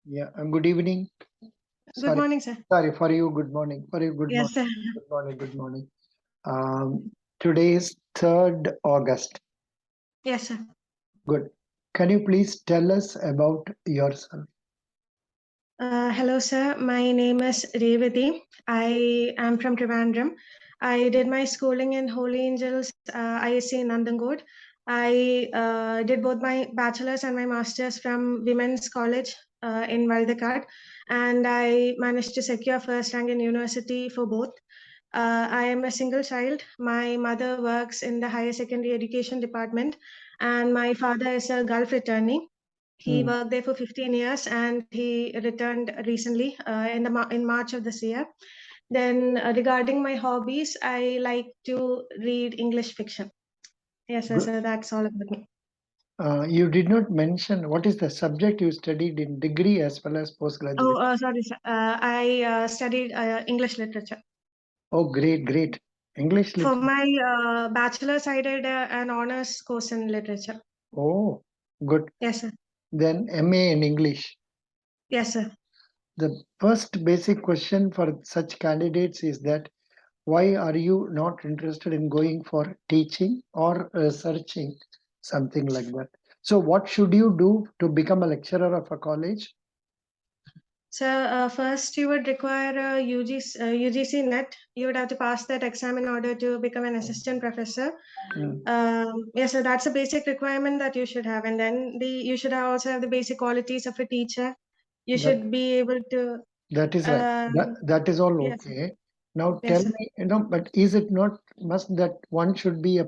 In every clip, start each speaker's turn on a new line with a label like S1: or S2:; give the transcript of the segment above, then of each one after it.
S1: Yeah, good evening.
S2: Good morning, sir.
S1: Sorry, for you, good morning. For you, good
S2: Yes,
S1: morning.
S2: sir.
S1: Good morning, good morning. Today is 3rd August.
S2: Yes, sir.
S1: Good. Can you please tell us about yourself?
S2: Hello, sir. My name is Revati. I am from Trivandrum. I did my schooling in Holy Angels ISC in Nandangod. I did both my bachelor's and my master's from Women's College in Valdekad, and I managed to secure first rank in university for both. I am a single child. My mother works in the higher secondary education department, and my father is a Gulf attorney. He worked there for 15 years, and he returned recently in March of this year. Then, regarding my hobbies, I like to read English fiction. Yes, sir.
S1: Good.
S2: So that's all about me.
S1: You did not mention what is the subject you studied in degree as well as postgraduate.
S2: Oh, sorry, sir. I studied English literature.
S1: Oh, great, great. English
S2: For
S1: literature.
S2: my bachelor's, I did an honors course in literature.
S1: Oh, good.
S2: Yes, sir.
S1: Then MA in English.
S2: Yes, sir.
S1: The first basic question for such candidates is that why are you not interested in going for teaching or researching, something like that? So what should you do to become a lecturer of a college?
S2: So first you would require a UGC net. You would have to pass that exam in order to become an assistant professor. Yes, so that's a basic requirement that you should have. And then you should also have the basic qualities of a teacher. You
S1: That
S2: should be able to.
S1: that is right. That is all
S2: Yes,
S1: okay. Now
S2: yes,
S1: tell
S2: sir.
S1: me, but is it not must that one should be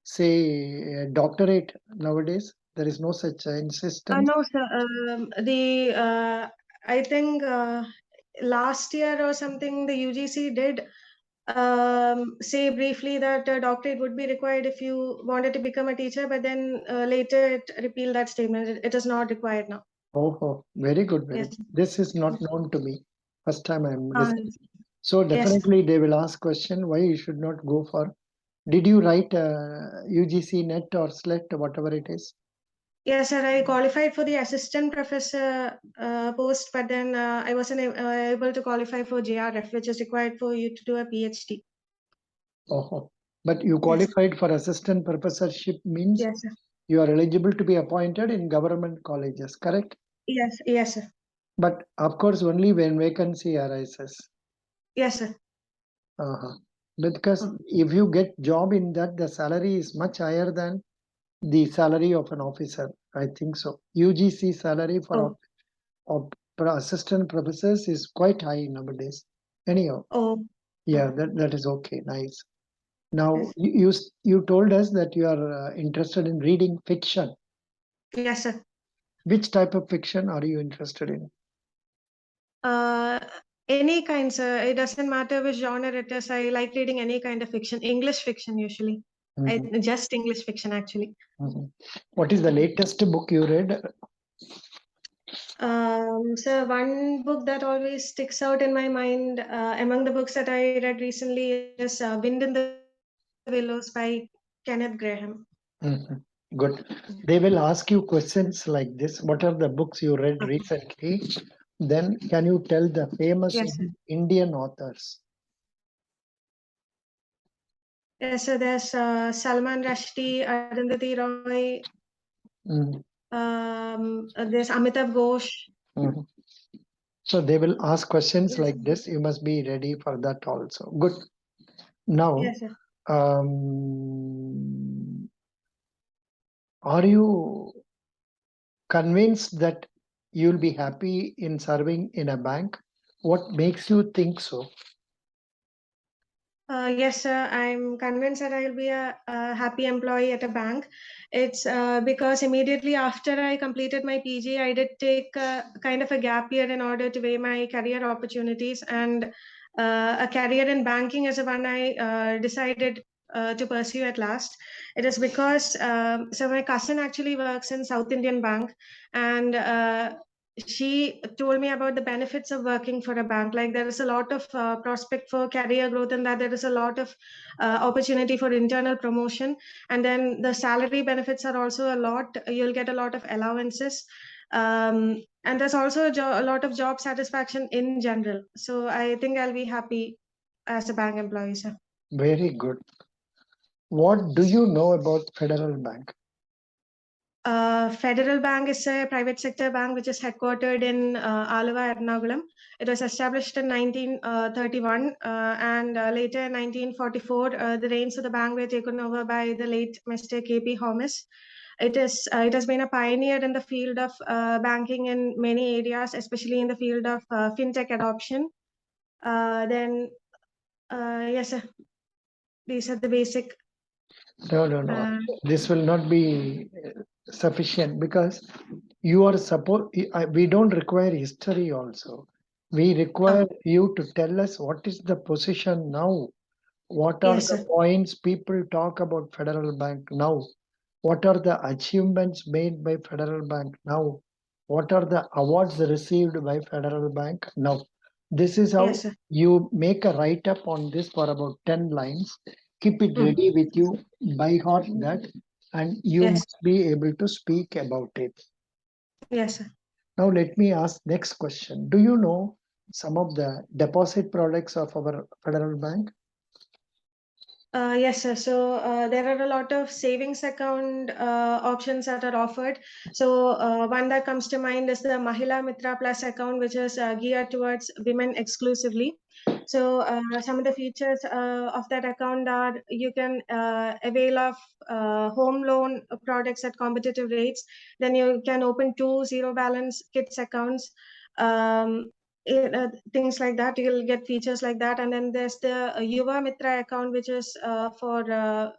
S1: say a doctorate nowadays? There is no such insistence.
S2: No, sir. I think last year or something, the UGC did say briefly that a doctorate would be required if you wanted to become a teacher, but then later it repealed that statement. It is not required now.
S1: Oh, very good, very
S2: Yes.
S1: good. This is not known to me. First time I'm
S2: Uh,
S1: listening. So
S2: yes.
S1: definitely they will ask question why you should not go for. Did you write UGC net or SLET, whatever it is?
S2: Yes, sir. I qualified for the assistant professor post, but then I wasn't able to qualify for JRF, which is required for you to do a PhD.
S1: Oh, but you
S2: Yes.
S1: qualified for assistant professorship means
S2: Yes, sir.
S1: you are eligible to be appointed in government colleges, correct?
S2: Yes, yes, sir.
S1: But of course, only when vacancy arises.
S2: Yes, sir.
S1: Uh-huh. Because
S2: Oh.
S1: if you get job in that, the salary is much higher than the salary of an officer. I think so. UGC salary for assistant professors is quite high nowadays. Anyhow,
S2: Oh.
S1: yeah, that is okay. Nice. Now
S2: Yes.
S1: you told us that you are interested in reading fiction.
S2: Yes, sir.
S1: Which type of fiction are you interested in?
S2: Any kind, sir. It doesn't matter which genre it is. I like reading any kind of fiction. English fiction usually. Just English fiction actually.
S1: What is the latest book you read?
S2: So one book that always sticks out in my mind among the books that I read recently is Wind in the Willows by Kenneth Graham.
S1: Good. They will ask you questions like this. What are the books you read
S2: Okay.
S1: recently? Then can you tell the famous
S2: Yes, sir.
S1: Indian authors?
S2: Yes, so there's Salman Rushdie, Arundhati Roy, there's Amitabh Ghosh.
S1: So they will ask questions
S2: Yes.
S1: like this. You must be ready for that also. Good. Now,
S2: Yes, sir.
S1: are you convinced that you'll be happy in serving in a bank? What makes you think so?
S2: Yes, sir. I'm convinced that I'll be a happy employee at a bank. It's because immediately after I completed my PG, I did take kind of a gap year in order to weigh my career opportunities, and a career in banking is the one I decided to pursue at last. It is because so my cousin actually works in South Indian Bank, and she told me about the benefits of working for a bank. Like there is a lot of prospect for career growth, and that there is a lot of opportunity for internal promotion, and then the salary benefits are also a lot. You'll get a lot of allowances. And there's also a lot of job satisfaction in general. So I think I'll be happy as a bank employee, sir.
S1: Very good. What do you know about Federal Bank?
S2: Federal Bank is a private sector bank which is headquartered in Alava, Ernakulam. It was established in 1931 and later in 1944, the reins of the bank were taken over by the late Mr. K.P. Hobbies. It has been a pioneer in the field of banking in many areas, especially in the field of fintech adoption. Yes, sir. These are the basic.
S1: No. This will not be sufficient because you are we don't require history also. We require you to tell us what is the position now. What are
S2: Yes,
S1: the
S2: sir.
S1: points people talk about Federal Bank now? What are the achievements made by Federal Bank now? What are the awards received by Federal Bank now? This is how
S2: Yes, sir.
S1: you make a write up on this for about 10 lines. Keep it
S2: Mm.
S1: ready with you, by heart that, and you
S2: Yes.
S1: must be able to speak about it.
S2: Yes, sir.
S1: Now, let me ask next question. Do you know some of the deposit products of our Federal Bank?
S2: Yes, sir. So there are a lot of savings account options that are offered. So one that comes to mind is the Mahila Mitra Plus account, which is geared towards women exclusively. So some of the features of that account are you can avail of home loan products at competitive rates. Then you can open 2 zero balance kids accounts. Things like that, you'll get features like that. And then there's the Yuva Mitra account, which is for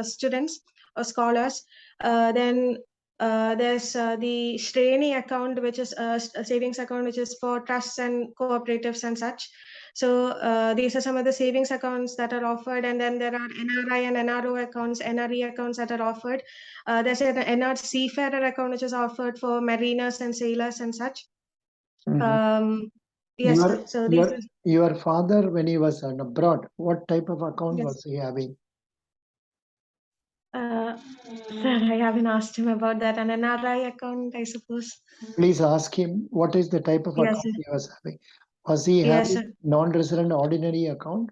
S2: students or scholars. Then there's the Shreni account, which is a savings account, which is for trusts and cooperatives and such. So these are some of the savings accounts that are offered. And then there are NRI and NRO accounts, NRE accounts that are offered. There's an NR Seafarer account, which is offered for mariners and sailors and such. Yes,
S1: Your,
S2: sir. So these are,
S1: your father, when he was abroad, what type of account
S2: yes.
S1: was he having?
S2: Sir, I haven't asked him about that. An NRI account, I suppose.
S1: Please ask him what is the type of
S2: Yes,
S1: account
S2: sir.
S1: he was having. Was he
S2: Yes,
S1: having
S2: sir.
S1: non-resident ordinary account,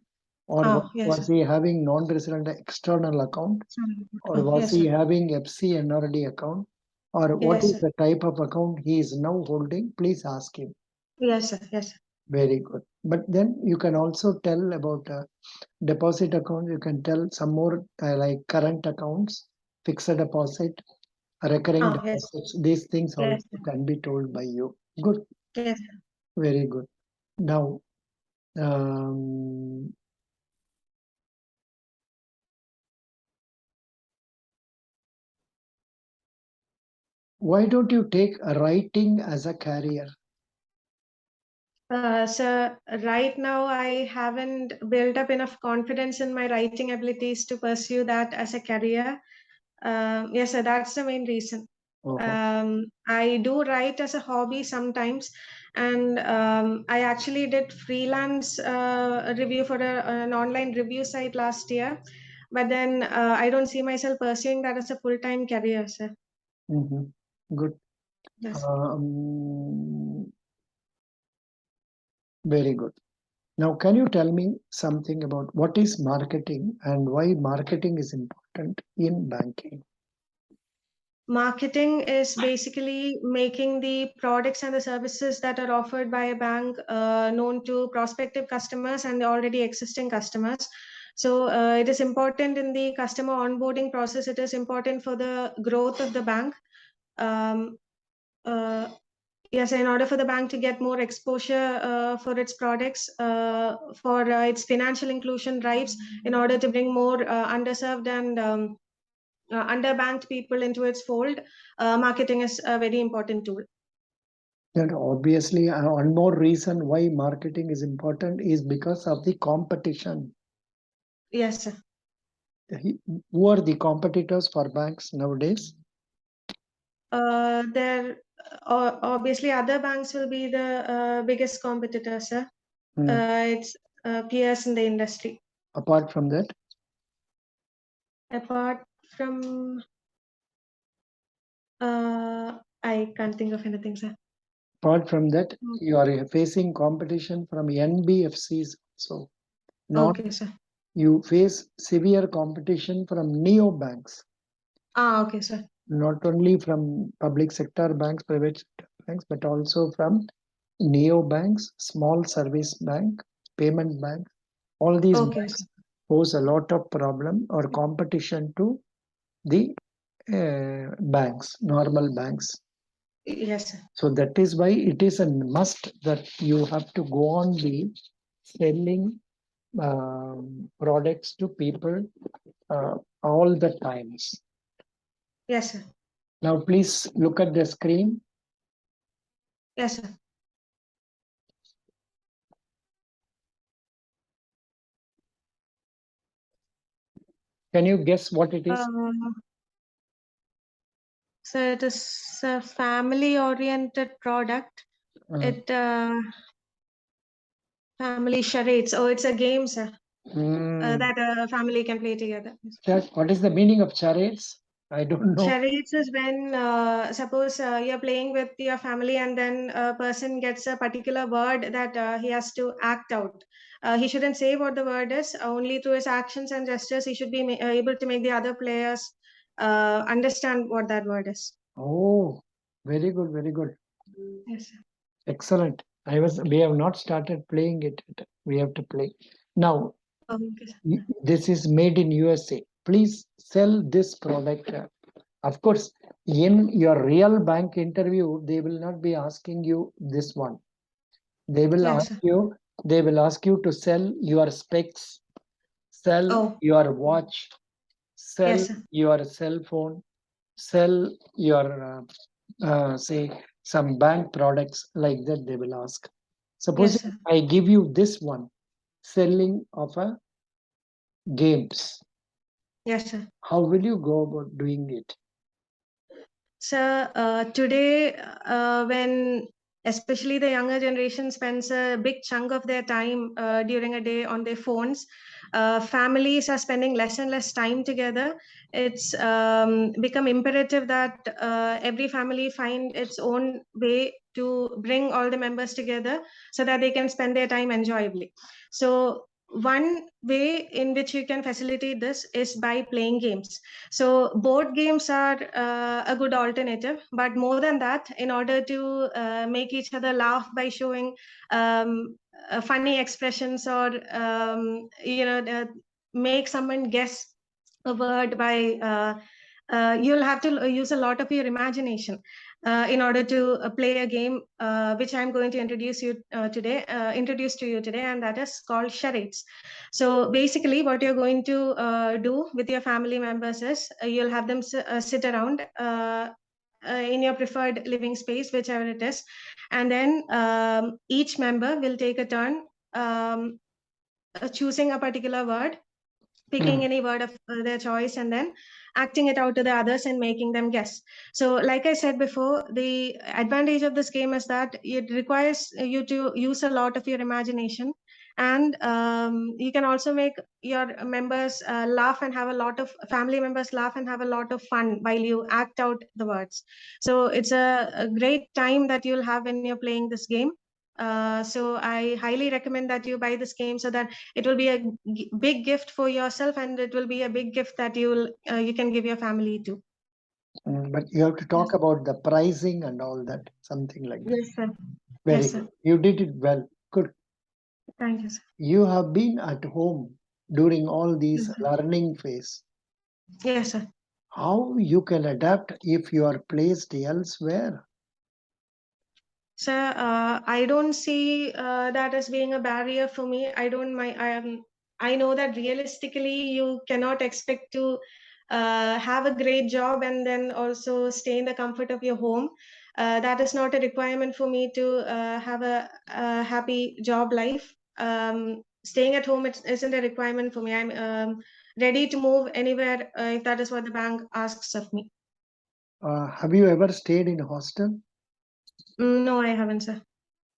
S1: or
S2: Oh, yes,
S1: was
S2: sir.
S1: he having non-resident external account,
S2: Sorry.
S1: or
S2: Oh,
S1: was
S2: yes,
S1: he
S2: sir.
S1: having FC NRD account, or what
S2: Yes,
S1: is
S2: sir.
S1: the type of account he is now holding? Please ask him.
S2: Yes, sir. Yes, sir.
S1: Very good. But then you can also tell about deposit account. You can tell some more like current accounts, fixed deposit, recurring
S2: Oh, yes.
S1: deposits. These things
S2: Yes,
S1: also
S2: sir.
S1: can be told by you. Good.
S2: Yes, sir.
S1: Very good. Now, um, why don't you take writing as a career?
S2: So right now I haven't built up enough confidence in my writing abilities to pursue that as a career. Yes, sir, that's the main reason. I do write as a hobby sometimes, and I actually did freelance review for an online review site last year. But then I don't see myself pursuing that as a full-time career, sir.
S1: Good.
S2: Yes.
S1: Very good. Now, can you tell me something about what is marketing and why marketing is important in banking?
S2: Marketing is basically making the products and the services that are offered by a bank known to prospective customers and the already existing customers. So it is important in the customer onboarding process. It is important for the growth of the bank. Um, uh, yes, in order for the bank to get more exposure for its products, for its financial inclusion drives, in order to bring more underserved and underbanked people into its fold, marketing is a very important tool.
S1: And obviously, one more reason why marketing is important is because of the competition.
S2: Yes, sir.
S1: Who are the competitors for banks nowadays?
S2: There obviously other banks will be the biggest competitors, sir. It's peers in the industry.
S1: Apart from that,
S2: Apart from, I can't think of anything, sir.
S1: Apart from that,
S2: Mm.
S1: you are facing competition from NBFCs. So not
S2: Okay, sir.
S1: you face severe competition from neobanks,
S2: Okay, sir.
S1: not only from public sector banks, private sector banks, but also from neobanks, small service bank, payment bank. All these
S2: Okay, sir.
S1: banks pose a lot of problem or competition to the banks, normal banks.
S2: Yes, sir.
S1: So that is why it is a must that you have to go on the selling products to people all the times.
S2: Yes, sir.
S1: Now please look at the screen.
S2: Yes, sir.
S1: Can you guess what it is?
S2: So it is a family-oriented product. It family charades. Oh, it's a game, sir. That a family can play together.
S1: What is the meaning of charades? I don't know.
S2: Charades is when, suppose you're playing with your family and then a person gets a particular word that he has to act out. He shouldn't say what the word is, only through his actions and gestures, he should be able to make the other players understand what that word is.
S1: Oh, very good, very good.
S2: Yes, sir.
S1: Excellent. We have not started playing it. We have to play. Now,
S2: Okay, sir.
S1: this is made in USA. Please sell this product. Of course, in your real bank interview, they will not be asking you this one. They will
S2: Yes,
S1: ask
S2: sir.
S1: you, they will ask you to sell your specs, sell
S2: Oh,
S1: your watch, sell
S2: yes, sir.
S1: your cell phone, sell your say some bank products like that. They will ask. Suppose
S2: Yes, sir.
S1: I give you this one, selling of a games.
S2: Yes, sir.
S1: How will you go about doing it?
S2: So today, when especially the younger generation spends a big chunk of their time during a day on their phones, families are spending less and less time together. It's become imperative that every family find its own way to bring all the members together so that they can spend their time enjoyably. So one way in which you can facilitate this is by playing games. So board games are a good alternative, but more than that, in order to make each other laugh by showing funny expressions or make someone guess a word by you'll have to use a lot of your imagination in order to play a game which I'm going to introduce to you today, and that is called charades. So basically, what you're going to do with your family members is you'll have them sit around in your preferred living space, whichever it is, and then each member will take a turn choosing a particular word, picking any word of their choice, and then acting it out to the others and making them guess. So like I said before, the advantage of this game is that it requires you to use a lot of your imagination, and you can also make your members laugh and have a lot of family members laugh and have a lot of fun while you act out the words. So it's a great time that you'll have when you're playing this game. So I highly recommend that you buy this game so that it will be a big gift for yourself, and it will be a big gift that you can give your family too.
S1: But you have to talk about the pricing and all that, something like that.
S2: Yes, sir.
S1: Very
S2: Yes,
S1: good.
S2: sir.
S1: You did it well. Good.
S2: Thank you, sir.
S1: You have been at home during all these
S2: Yes, sir.
S1: learning phase.
S2: Yes, sir.
S1: How you can adapt if you are placed elsewhere?
S2: Sir, I don't see that as being a barrier for me. I don't mind. I know that realistically, you cannot expect to have a great job and then also stay in the comfort of your home. That is not a requirement for me to have a happy job life. Staying at home isn't a requirement for me. I'm ready to move anywhere if that is what the bank asks of me.
S1: Have you ever stayed in a hostel?
S2: No, I haven't, sir.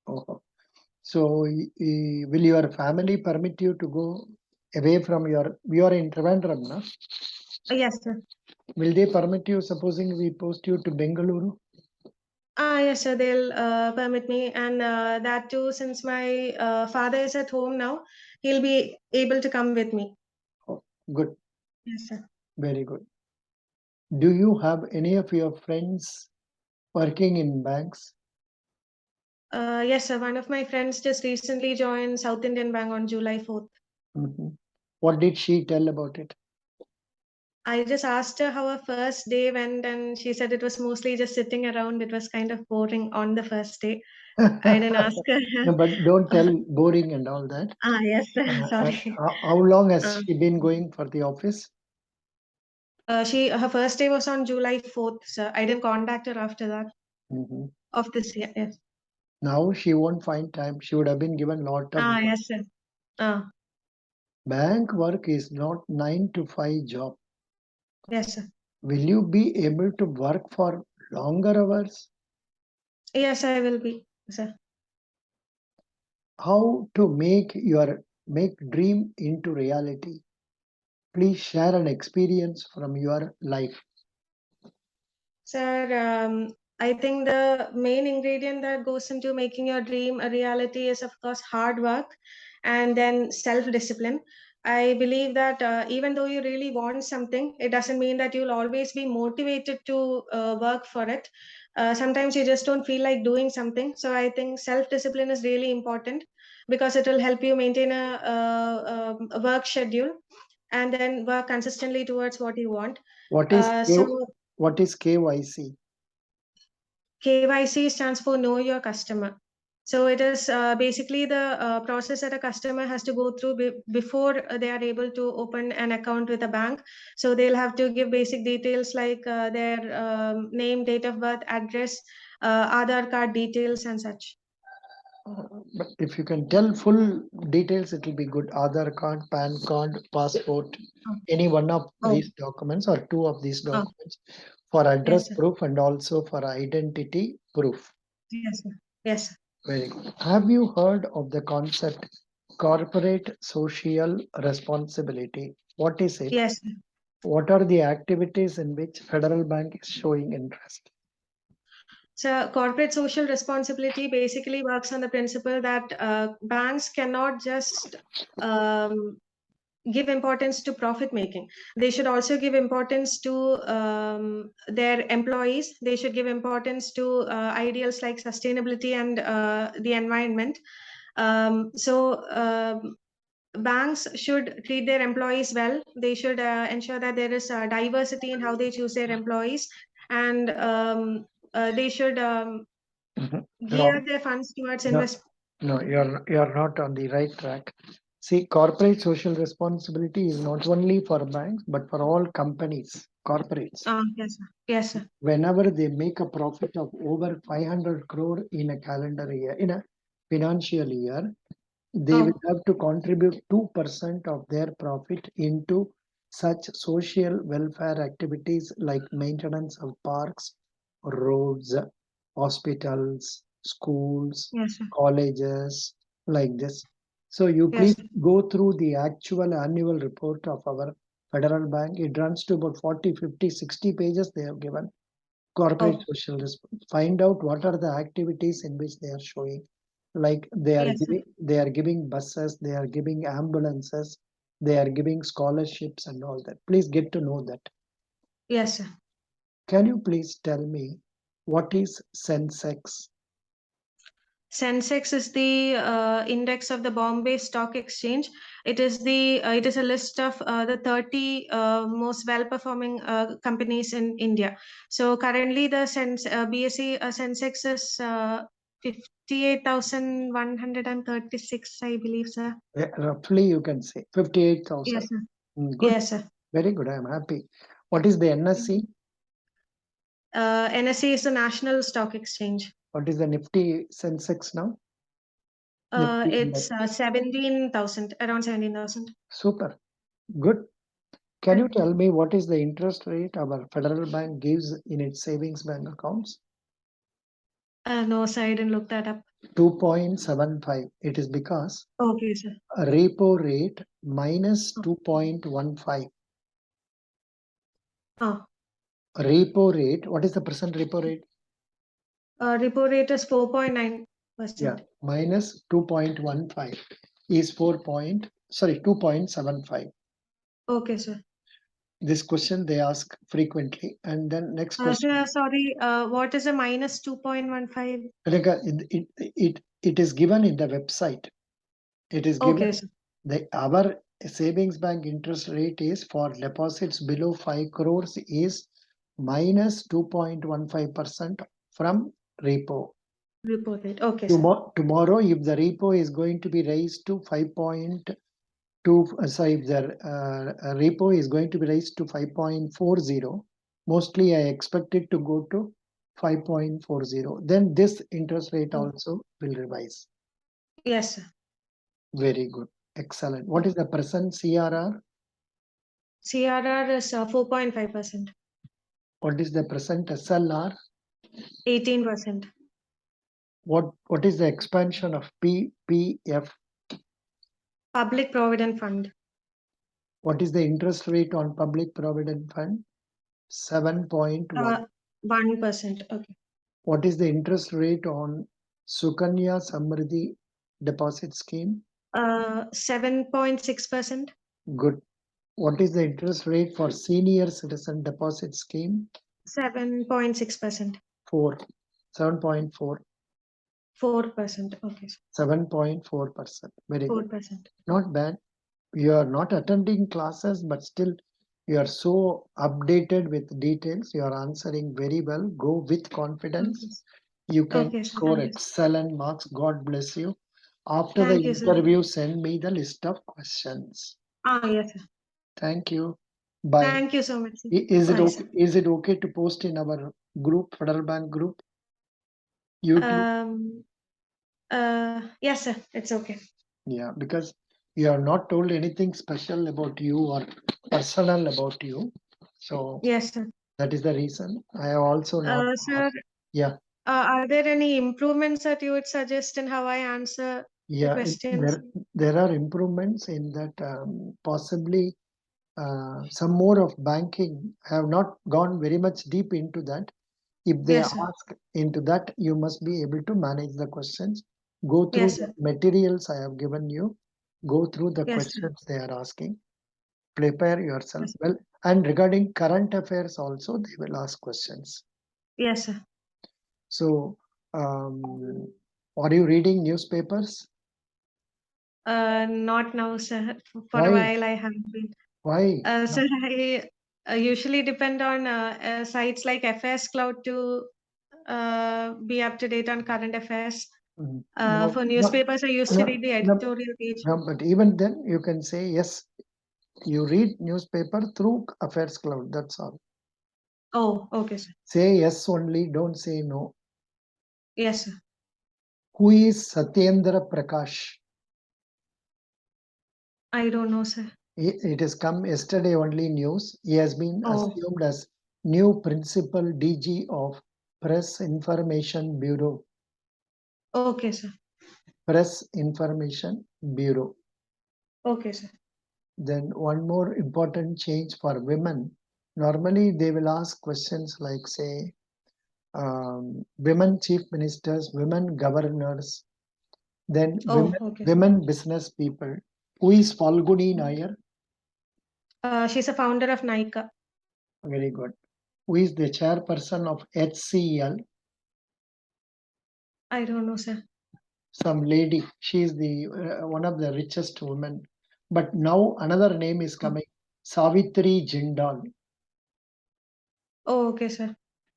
S1: Oh. So, will your family permit you to go away from you are in Trivandrum, no?
S2: Yes, sir.
S1: Will they permit you, supposing we post you to Bengaluru?
S2: Yes, sir. They'll permit me, and that too, since my father is at home now, he'll be able to come with me.
S1: Oh, good,
S2: Yes, sir.
S1: very good. Do you have any of your friends working in banks?
S2: Yes, sir. One of my friends just recently joined South Indian Bank on July 4th.
S1: Mhm. What did she tell about it?
S2: I just asked her how her first day went, and she said it was mostly just sitting around. It was kind of boring on the first day. I didn't ask her.
S1: No, but don't tell boring and all that.
S2: Yes, sir.
S1: And
S2: Sorry.
S1: how long has
S2: Uh,
S1: she been going for the office?
S2: her first day was on July 4th, sir. I didn't contact her after that
S1: Mhm.
S2: of this year. Yes.
S1: Now she won't find time. She would have been given lot of work.
S2: Yes, sir. Ah,
S1: Bank work is not 9 to 5 job.
S2: yes, sir.
S1: Will you be able to work for longer hours?
S2: Yes, I will be, sir.
S1: How to make dream into reality? Please share an experience from your life.
S2: Sir, I think the main ingredient that goes into making your dream a reality is, of course, hard work and then self-discipline. I believe that even though you really want something, it doesn't mean that you'll always be motivated to work for it. Sometimes you just don't feel like doing something. So I think self-discipline is really important because it will help you maintain a work schedule and then work consistently towards what you want.
S1: What is
S2: So
S1: what is KYC?
S2: KYC stands for Know Your Customer. So it is basically the process that a customer has to go through before they are able to open an account with a bank. So they'll have to give basic details like their name, date of birth, address, Aadhaar card details, and such.
S1: But if you can tell full details, it will be good. Aadhaar card, PAN card, passport,
S2: Oh,
S1: any one of
S2: oh,
S1: these documents or two of these
S2: oh,
S1: documents for address
S2: yes, sir.
S1: proof and also for identity proof.
S2: Yes, sir. Yes, sir.
S1: Very good. Have you heard of the concept corporate social responsibility? What is it?
S2: Yes, sir.
S1: What are the activities in which Federal Bank is showing interest?
S2: So, corporate social responsibility basically works on the principle that banks cannot just um, give importance to profit making. They should also give importance to their employees. They should give importance to ideals like sustainability and the environment. Banks should treat their employees well. They should ensure that there is diversity in how they choose their employees, and they should
S1: Mhm.
S2: gear
S1: Wrong.
S2: their funds towards
S1: No,
S2: investment.
S1: no, you're not on the right track. See, corporate social responsibility is not only for banks but for all companies, corporates.
S2: Yes, sir. Yes, sir.
S1: Whenever they make a profit of over 500 crore in a calendar year, in a financial year, they will
S2: Oh,
S1: have to contribute 2% of their profit into such social welfare activities like maintenance of parks, roads, hospitals, schools,
S2: yes, sir.
S1: colleges, like this. So you
S2: Yes,
S1: please
S2: sir.
S1: go through the actual annual report of our Federal Bank. It runs to about 40, 50, 60 pages they have given. Corporate
S2: Oh,
S1: social response. Find out what are the activities in which they are showing. Like
S2: yes, sir.
S1: they are giving buses, they are giving ambulances, they are giving scholarships and all that. Please get to know that.
S2: Yes, sir.
S1: Can you please tell me what is Sensex?
S2: Sensex is the index of the Bombay Stock Exchange. It is a list of the 30 most well-performing companies in India. So currently, the BSE Sensex is 58,136, I believe, sir.
S1: Roughly you can say 58,000.
S2: Yes, sir.
S1: Good,
S2: Yes, sir.
S1: very good. I am happy. What is the NSE?
S2: NSE is the National Stock Exchange.
S1: What is the Nifty Sensex now? Nifty
S2: It's
S1: index.
S2: 17,000, around 17,000.
S1: Super. Good. Can you tell me what is the interest rate our Federal Bank gives in its savings bank accounts?
S2: No, sir, I didn't look that up.
S1: 2.75. It is because
S2: Okay, sir.
S1: a repo rate minus 2.15.
S2: Oh,
S1: Repo rate, what is the present repo rate?
S2: Repo rate is 4.9%.
S1: Yeah, minus 2.15 is 2.75.
S2: Okay, sir.
S1: This question they ask frequently. And then next question.
S2: Sir, sorry, what is a minus 2.15?
S1: Rekha, it is given in the website. It is given.
S2: Okay, sir.
S1: Our savings bank interest rate is for deposits below 5 crores is minus 2.15% from repo.
S2: Repo rate. Okay, sir.
S1: Tomorrow, if the repo is going to be raised to 5.2, if the repo is going to be raised to 5.40, mostly I expect it to go to 5.40. Then this interest rate also will revise.
S2: Yes, sir.
S1: Very good. Excellent. What is the present CRR?
S2: CRR is 4.5%.
S1: What is the present SLR?
S2: 18%.
S1: What is the expansion of PPF?
S2: Public Provident Fund.
S1: What is the interest rate on public provident fund? 7.1.
S2: 1%. Okay.
S1: What is the interest rate on Sukanya Samriddhi deposit scheme?
S2: 7.6%.
S1: Good. What is the interest rate for senior citizen deposit scheme?
S2: 7.6%.
S1: 7.4.
S2: 4%. Okay.
S1: 7.4%. Very good.
S2: 4%.
S1: Not bad. You are not attending classes, but still you are so updated with details. You are answering very well. Go with confidence.
S2: Okay.
S1: You can
S2: Okay, sir.
S1: score
S2: Thank you.
S1: excellent marks. God bless you. After
S2: Thank
S1: the
S2: you, sir.
S1: interview, send me the list of questions.
S2: Yes, sir.
S1: Thank you. Bye.
S2: Thank you so much, sir.
S1: Is it
S2: Bye,
S1: okay?
S2: sir.
S1: Is it okay to post in our group, Federal Bank group? YouTube.
S2: Yes, sir. It's okay.
S1: Yeah, because you have not told anything special about you or personal about you. So
S2: Yes, sir.
S1: that is the reason. I have also not.
S2: Sir,
S1: Yeah.
S2: are there any improvements that you would suggest in how I answer the
S1: Yeah,
S2: questions?
S1: there are improvements in that. Possibly some more of banking. I have not gone very much deep into that. If they
S2: Yes, sir.
S1: ask into that, you must be able to manage the questions. Go through
S2: Yes,
S1: the
S2: sir.
S1: materials I have given you. Go through the
S2: Yes, sir.
S1: questions they are asking. Prepare yourself
S2: Yes.
S1: well. And regarding current affairs also, they will ask questions.
S2: Yes, sir.
S1: So, are you reading newspapers?
S2: Not now, sir. For
S1: Why?
S2: a while, I haven't been.
S1: Why?
S2: Sir, I usually depend on sites like FS Cloud to be up to date on current affairs.
S1: No,
S2: For newspapers, I used to read the
S1: no,
S2: editorial page.
S1: no, but even then, you can say yes. You read newspaper through Affairs Cloud. That's all.
S2: Oh, okay, sir.
S1: Say yes only. Don't say no.
S2: Yes, sir.
S1: Who is Satyendra Prakash?
S2: I don't know, sir.
S1: It has come yesterday only news. He has been
S2: Oh,
S1: assumed as new principal DG of Press Information Bureau.
S2: okay, sir.
S1: Press Information Bureau.
S2: Okay, sir.
S1: Then one more important change for women. Normally they will ask questions like say women chief ministers, women governors, then
S2: Okay.
S1: women business people. Who is Falguni Nair?
S2: She's a founder of MICA.
S1: Very good. Who is the chairperson of HCL?
S2: I don't know, sir.
S1: Some lady. She is the one of the richest women. But now another name is coming. Savitri Jindal.
S2: Oh, okay, sir.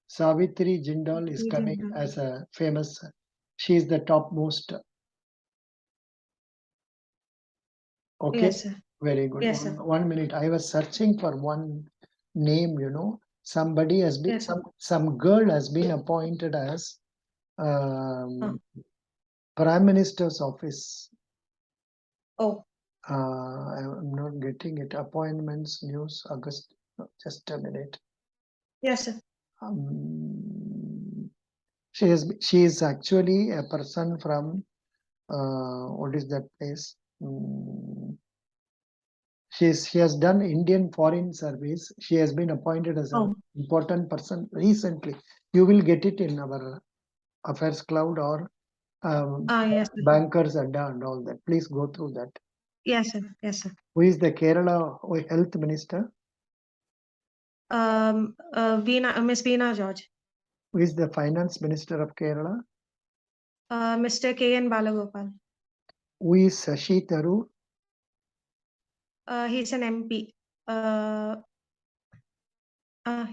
S1: Savitri Jindal is coming as a famous. She is the topmost. Okay.
S2: Yes, sir.
S1: Very good.
S2: Yes, sir.
S1: 1 minute. I was searching for one name. Somebody has been
S2: Yes, sir.
S1: some girl has been appointed as Prime Minister's office.
S2: Oh,
S1: I'm not getting it. Appointments, news, August. Just a minute.
S2: yes, sir.
S1: She is actually a person from what is that place? She has done Indian Foreign Service. She has been appointed as an important person recently. You will get it in our Affairs Cloud or
S2: Yes, sir.
S1: Bankers Adda and all that. Please go through that.
S2: Yes, sir. Yes, sir.
S1: Who is the Kerala Health Minister?
S2: Miss Veena George.
S1: Who is the Finance Minister of Kerala?
S2: Mr. K.N. Balagopal.
S1: Who is Shashi Tharoor?
S2: He's an MP.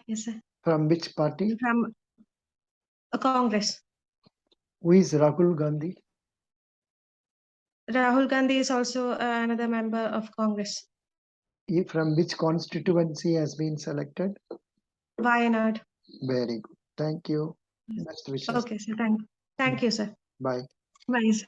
S2: Yes, sir.
S1: From which party?
S2: From Congress.
S1: Who is Rahul Gandhi?
S2: Rahul Gandhi is also another member of Congress.
S1: From which constituency has been selected?
S2: Wayanad.
S1: Very good. Thank you. Best wishes.
S2: Okay, sir. Thank you, sir.
S1: Bye.
S2: Bye, sir.